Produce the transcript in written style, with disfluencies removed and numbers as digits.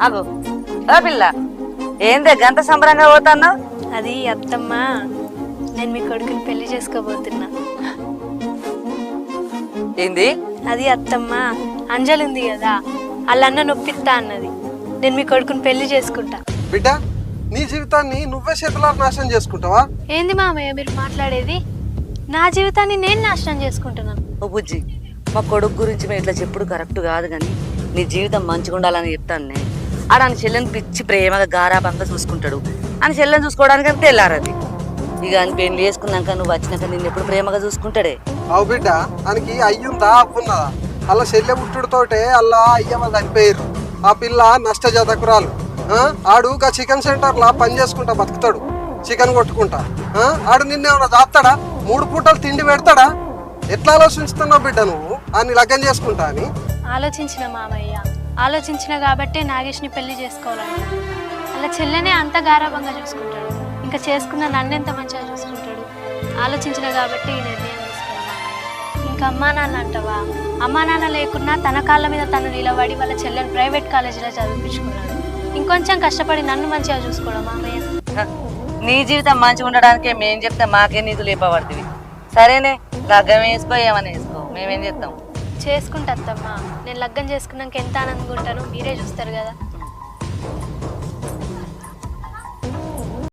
అగో ఓ పిల్ల ఏందే గంట సంబరంగా పోతాను? అది అత్తమ్మ, నేను మీ కొడుకుని పెళ్లి చేసుకోబోతున్నా. ఏంది? అది అత్తమ్మ, అంజలి ఉంది కదా, వాళ్ళన్న నొప్పిస్తా అన్నది. నేను మీ కొడుకుని పెళ్లి చేసుకుంటా. బిడ్డ, నీ జీవితాన్ని నువ్వే చేతులారా నాశనం చేసుకుంటావా? ఏంది మామయ్య మీరు మాట్లాడేది? నా జీవితాన్ని నేను నాశనం చేసుకుంటున్నాను. ఓ బుజ్జి, మా కొడుకు గురించి మేము ఇట్లా చెప్పుడు కరెక్ట్ కాదు, కానీ నీ జీవితం మంచిగా ఉండాలని చెప్తాను నేను. ఆడని చెల్లెని పిచ్చి ప్రేమగా గారాబంగా చూసుకుంటాడు అని చెల్లెని చూసుకోవడానికి అంతే వెళ్ళారది. ఇక అని పెళ్లి చేసుకున్నాక నువ్వు వచ్చినాక నిన్ను ఎప్పుడు ప్రేమగా చూసుకుంటాడే. అవు బిడ్డ, ఆయనకి అయ్యుందా అప్పున్నదా? అలా చెల్లె పుట్టుడుతోటే అలా అయ్యవ చనిపోయారు. ఆ పిల్ల నష్ట జాతకురాలు. ఆడు గా చికెన్ సెంటర్లా పని చేసుకుంటా బతుకుతాడు, చికెన్ కొట్టుకుంటా. ఆడు నిన్నేమన్నా దాస్తాడా? 3 పూటలు తిండి పెడతాడా? ఎట్లా ఆలోచిస్తున్నావు బిడ్డ నువ్వు అని లగ్గం చేసుకుంటా అని? ఆలోచించిన మామయ్య, ఆలోచించిన కాబట్టే నాగేష్ని పెళ్లి చేసుకోవాలని. అలా చెల్లెనే అంత గారాబంగా చూసుకుంటాడు, ఇంకా చేసుకున్న నన్నెంత మంచిగా చూసుకుంటాడు. ఆలోచించిన కాబట్టి ఈ నిర్ణయం తీసుకున్నాను. ఇంకా అమ్మా నాన్న అంటావా? అమ్మా నాన్న లేకున్నా తన కాళ్ళ మీద తను నిలబడి వాళ్ళ చెల్లెని ప్రైవేట్ కాలేజీలో చదివించుకున్నాడు. ఇంకొంచెం కష్టపడి నన్ను మంచిగా చూసుకోవడం మామయ్య. నీ జీవితం మంచిగా ఉండడానికే మేం చెప్తే మాకే నీకు లేపబడుతుంది. సరేనే, లగ్గం వేసుకో, ఏమని వేసుకో, మేమేం చేస్తాం. చేసుకుంటా అత్తమ్మా. నేను లగ్గం చేసుకున్నాక ఎంత ఆనందంగా ఉంటానో మీరే చూస్తారు కదా.